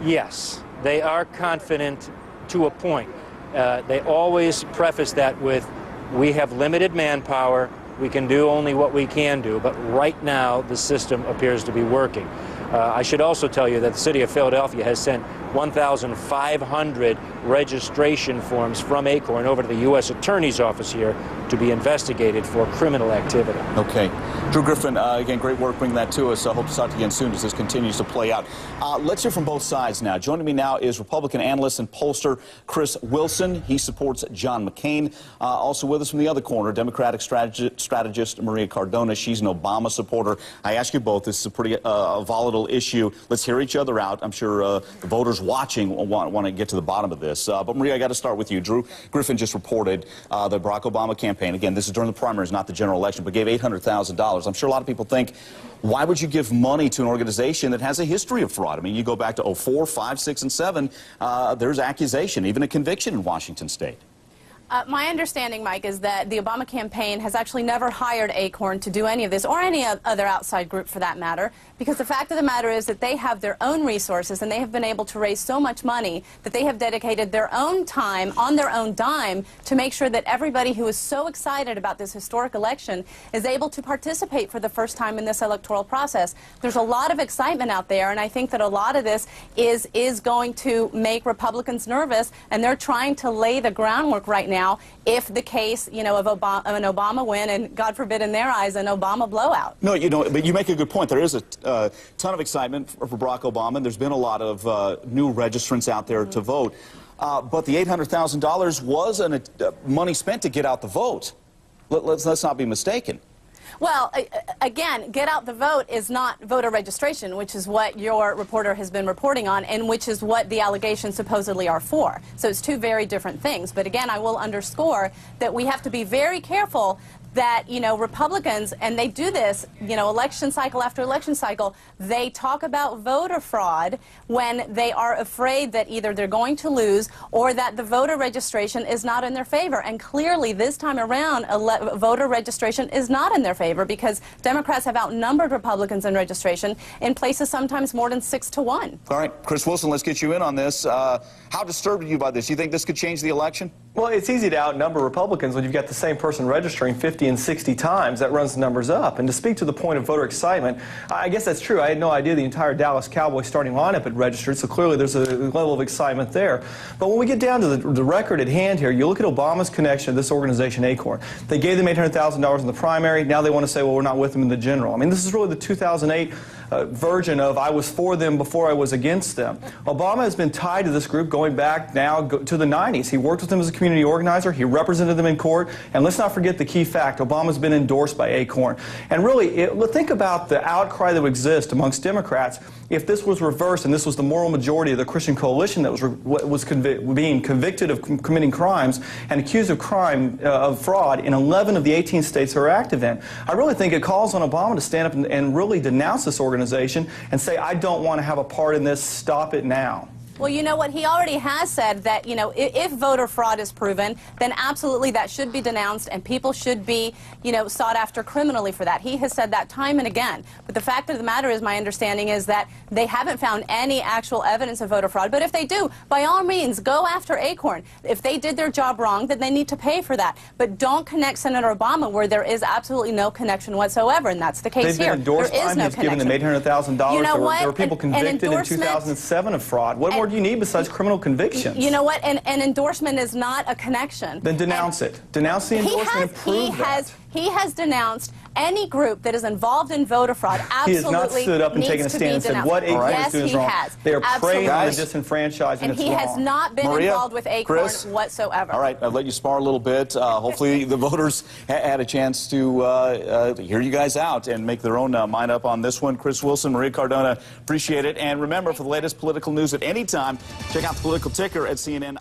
Yes, they are confident to a point. They always preface that with, we have limited manpower, we can do only what we can do, but right now the system appears to be working. I should also tell you that the city of Philadelphia has sent 1,500 registration forms from ACORN over to the U.S. Attorney's Office here to be investigated for criminal activity. Okay. Drew Griffin, again, great work bringing that to us. I hope to talk to you again soon as this continues to play out. Let's hear from both sides now. Joining me now is Republican analyst and pollster Chris Wilson. He supports John McCain. Also with us from the other corner, Democratic strategist Maria Cardona. She's an Obama supporter. I ask you both, this is a pretty volatile issue. Let's hear each other out. I'm sure the voters watching want to get to the bottom of this. But Maria, I got to start with you. Drew Griffin just reported the Barack Obama campaign, again, this is during the primaries, not the general election, but gave $800,000. I'm sure a lot of people think, why would you give money to an organization that has a history of fraud? I mean, you go back to 2004, 5, 6, and 7, there's accusation, even a conviction in Washington State. My understanding, Mike, is that the Obama campaign has actually never hired ACORN to do any of this, or any other outside group for that matter, because the fact of the matter is that they have their own resources and they have been able to raise so much money that they have dedicated their own time on their own dime to make sure that everybody who is so excited about this historic election is able to participate for the first time in this electoral process. There's a lot of excitement out there, and I think that a lot of this is going to make Republicans nervous, and they're trying to lay the groundwork right now if the case, you know, of an Obama win, and God forbid in their eyes, an Obama blowout. No, you know, but you make a good point. There is a ton of excitement for Barack Obama, and there's been a lot of new registrants out there to vote. But the $800,000 was money spent to get out the vote. Let's not be mistaken. Well, again, get out the vote is not voter registration, which is what your reporter has been reporting on, and which is what the allegations supposedly are for. So it's two very different things. But again, I will underscore that we have to be very careful that, you know, Republicans, and they do this, you know, election cycle after election cycle, they talk about voter fraud when they are afraid that either they're going to lose or that the voter registration is not in their favor. And clearly, this time around, voter registration is not in their favor because Democrats have outnumbered Republicans in registration in places sometimes more than 6 to 1. All right, Chris Wilson, let's get you in on this. How disturbed are you by this? You think this could change the election? Well, it's easy to outnumber Republicans when you've got the same person registering 50 and 60 times. That runs the numbers up. And to speak to the point of voter excitement, I guess that's true. I had no idea the entire Dallas Cowboys starting lineup had registered, so clearly there's a level of excitement there. But when we get down to the record at hand here, you look at Obama's connection to this organization, ACORN. They gave them $800,000 in the primary. Now they want to say, well, we're not with them in the general. I mean, this is really the 2008 version of I was for them before I was against them. Obama has been tied to this group going back now to the 90s. He worked with them as a community organizer. He represented them in court. And let's not forget the key fact. Obama's been endorsed by ACORN. And really, think about the outcry that would exist amongst Democrats if this was reversed and this was the moral majority of the Christian coalition that was being convicted of committing crimes and accused of fraud in 11 of the 18 states they're active in. I really think it calls on Obama to stand up and really denounce this organization and say, I don't want to have a part in this, stop it now. Well, you know what? He already has said that, you know, if voter fraud is proven, then absolutely that should be denounced and people should be, you know, sought after criminally for that. He has said that time and again. But the fact of the matter is, my understanding is that they haven't found any actual evidence of voter fraud. But if they do, by all means, go after ACORN. If they did their job wrong, then they need to pay for that. But don't connect Senator Obama where there is absolutely no connection whatsoever, and that's the case here. There is no connection. He's given them $800,000. You know what? There were people convicted in 2007 of fraud. What more do you need besides criminal convictions? You know what? An endorsement is not a connection. Then denounce it. Denounce the endorsement and prove that. He has denounced any group that is involved in voter fraud. Absolutely. He has not stood up and taken a stand and said what ACORN is doing is wrong. Yes, they are preying on the disenfranchised, and he has not been involved with ACORN whatsoever. All right, I'll let you spar a little bit. Hopefully the voters had a chance to hear you guys out and make their own mind up on this one. Chris Wilson, Maria Cardona, appreciate it. And remember, for the latest political news at any time, check out the Political Ticker at CNN.